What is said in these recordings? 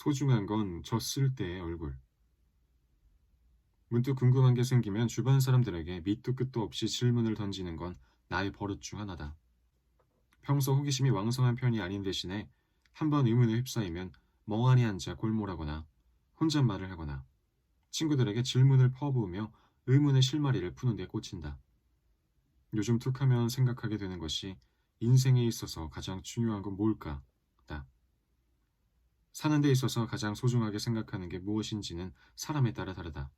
소중한 건 졌을 때의 얼굴. 문득 궁금한 게 생기면 주변 사람들에게 밑도 끝도 없이 질문을 던지는 건 나의 버릇 중 하나다. 평소 호기심이 왕성한 편이 아닌 대신에 한번 의문에 휩싸이면 멍하니 앉아 골몰하거나 혼잣말을 하거나 친구들에게 질문을 퍼부으며 의문의 실마리를 푸는 데 꽂힌다. 요즘 툭하면 생각하게 되는 것이 인생에 있어서 가장 중요한 건 뭘까? 다. 사는 데 있어서 가장 소중하게 생각하는 게 무엇인지는 사람에 따라 다르다.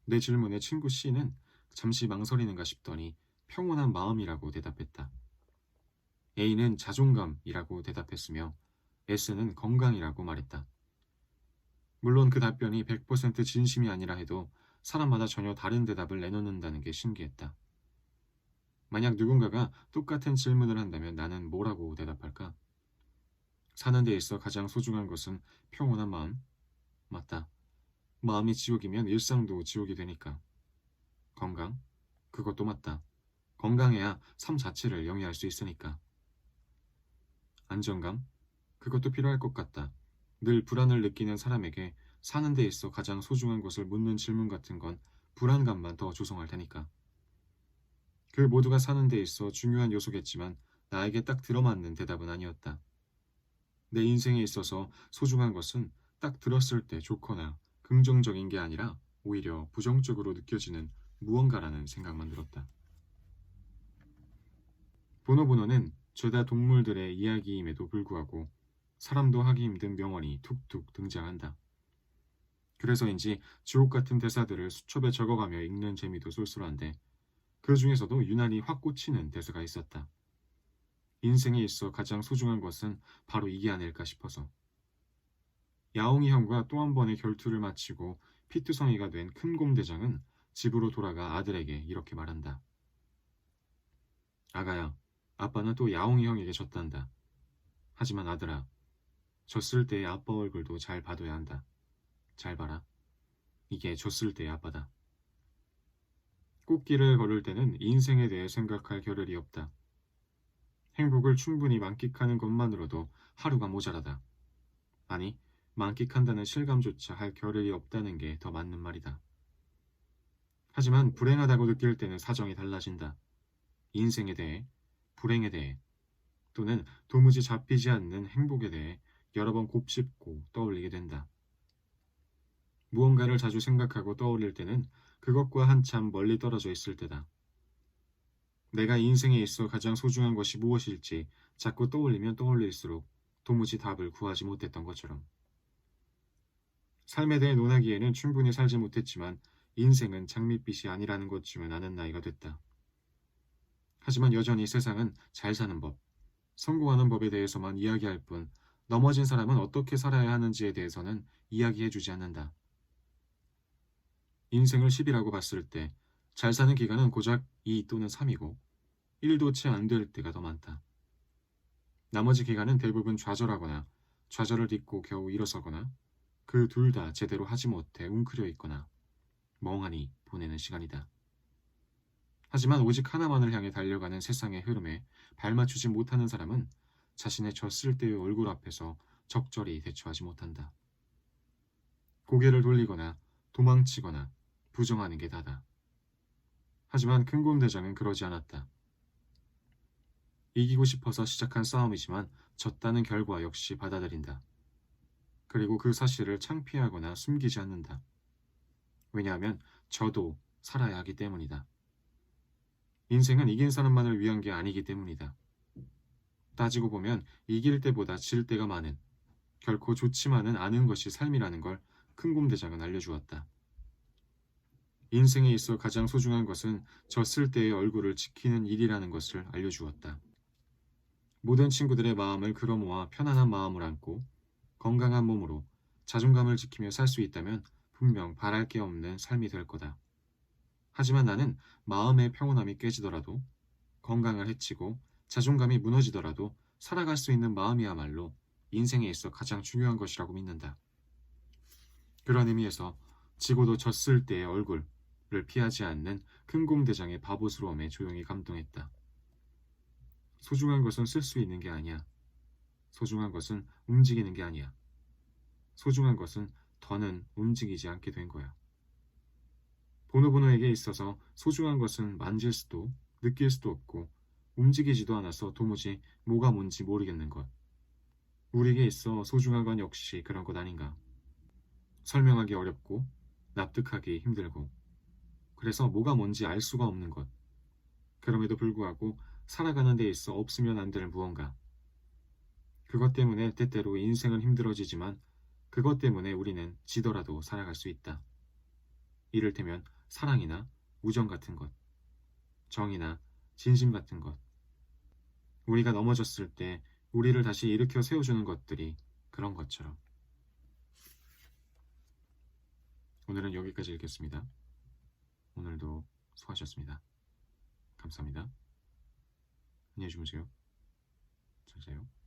내 질문에 친구 C는 잠시 망설이는가 싶더니 평온한 마음이라고 대답했다. A는 자존감이라고 대답했으며 S는 건강이라고 말했다. 물론 그 답변이 100% 진심이 아니라 해도 사람마다 전혀 다른 대답을 내놓는다는 게 신기했다. 만약 누군가가 똑같은 질문을 한다면 나는 뭐라고 대답할까? 사는 데 있어 가장 소중한 것은 평온한 마음? 맞다. 마음이 지옥이면 일상도 지옥이 되니까. 건강? 그것도 맞다. 건강해야 삶 자체를 영위할 수 있으니까. 안정감? 그것도 필요할 것 같다. 늘 불안을 느끼는 사람에게 사는 데 있어 가장 소중한 것을 묻는 질문 같은 건 불안감만 더 조성할 테니까. 그 모두가 사는 데 있어 중요한 요소겠지만 나에게 딱 들어맞는 대답은 아니었다. 내 인생에 있어서 소중한 것은 딱 들었을 때 좋거나 긍정적인 게 아니라 오히려 부정적으로 느껴지는 무언가라는 생각만 들었다. 보노보노는 죄다 동물들의 이야기임에도 불구하고 사람도 하기 힘든 명언이 툭툭 등장한다. 그래서인지 주옥 같은 대사들을 수첩에 적어가며 읽는 재미도 쏠쏠한데 그 중에서도 유난히 확 꽂히는 대사가 있었다. 인생에 있어 가장 소중한 것은 바로 이게 아닐까 싶어서. 야옹이 형과 또 한 번의 결투를 마치고 피투성이가 된 큰곰 대장은 집으로 돌아가 아들에게 이렇게 말한다. 아가야, 아빠는 또 야옹이 형에게 졌단다. 하지만 아들아, 졌을 때의 아빠 얼굴도 잘 봐둬야 한다. 잘 봐라. 이게 졌을 때의 아빠다. 꽃길을 걸을 때는 인생에 대해 생각할 겨를이 없다. 행복을 충분히 만끽하는 것만으로도 하루가 모자라다. 아니, 만끽한다는 실감조차 할 겨를이 없다는 게 더 맞는 말이다. 하지만 불행하다고 느낄 때는 사정이 달라진다. 인생에 대해, 불행에 대해, 또는 도무지 잡히지 않는 행복에 대해 여러 번 곱씹고 떠올리게 된다. 무언가를 자주 생각하고 떠올릴 때는 그것과 한참 멀리 떨어져 있을 때다. 내가 인생에 있어 가장 소중한 것이 무엇일지 자꾸 떠올리면 떠올릴수록 도무지 답을 구하지 못했던 것처럼. 삶에 대해 논하기에는 충분히 살지 못했지만 인생은 장밋빛이 아니라는 것쯤은 아는 나이가 됐다. 하지만 여전히 세상은 잘 사는 법, 성공하는 법에 대해서만 이야기할 뿐 넘어진 사람은 어떻게 살아야 하는지에 대해서는 이야기해주지 않는다. 인생을 10이라고 봤을 때 잘 사는 기간은 고작 2 또는 3이고 1도 채 안 될 때가 더 많다. 나머지 기간은 대부분 좌절하거나 좌절을 딛고 겨우 일어서거나 그 둘 다 제대로 하지 못해 웅크려 있거나 멍하니 보내는 시간이다. 하지만 오직 하나만을 향해 달려가는 세상의 흐름에 발맞추지 못하는 사람은 자신의 졌을 때의 얼굴 앞에서 적절히 대처하지 못한다. 고개를 돌리거나 도망치거나 부정하는 게 다다. 하지만 큰곰 대장은 그러지 않았다. 이기고 싶어서 시작한 싸움이지만 졌다는 결과 역시 받아들인다. 그리고 그 사실을 창피하거나 숨기지 않는다. 왜냐하면 저도 살아야 하기 때문이다. 인생은 이긴 사람만을 위한 게 아니기 때문이다. 따지고 보면 이길 때보다 질 때가 많은, 결코 좋지만은 않은 것이 삶이라는 걸 큰곰 대장은 알려주었다. 인생에 있어 가장 소중한 것은 졌을 때의 얼굴을 지키는 일이라는 것을 알려주었다. 모든 친구들의 마음을 끌어모아 편안한 마음을 안고 건강한 몸으로 자존감을 지키며 살 수 있다면 분명 바랄 게 없는 삶이 될 거다. 하지만 나는 마음의 평온함이 깨지더라도 건강을 해치고 자존감이 무너지더라도 살아갈 수 있는 마음이야말로 인생에 있어 가장 중요한 것이라고 믿는다. 그런 의미에서 지고도 졌을 때의 얼굴을 피하지 않는 큰곰 대장의 바보스러움에 조용히 감동했다. 소중한 것은 쓸 수 있는 게 아니야. 소중한 것은 움직이는 게 아니야. 소중한 것은 더는 움직이지 않게 된 거야. 보노보노에게 있어서 소중한 것은 만질 수도 느낄 수도 없고 움직이지도 않아서 도무지 뭐가 뭔지 모르겠는 것. 우리에게 있어 소중한 건 역시 그런 것 아닌가. 설명하기 어렵고 납득하기 힘들고 그래서 뭐가 뭔지 알 수가 없는 것. 그럼에도 불구하고 살아가는 데 있어 없으면 안 될 무언가. 그것 때문에 때때로 인생은 힘들어지지만 그것 때문에 우리는 지더라도 살아갈 수 있다. 이를테면 사랑이나 우정 같은 것, 정이나 진심 같은 것. 우리가 넘어졌을 때 우리를 다시 일으켜 세워주는 것들이 그런 것처럼. 오늘은 여기까지 읽겠습니다. 오늘도 수고하셨습니다. 감사합니다. 안녕히 주무세요. 잘 자요.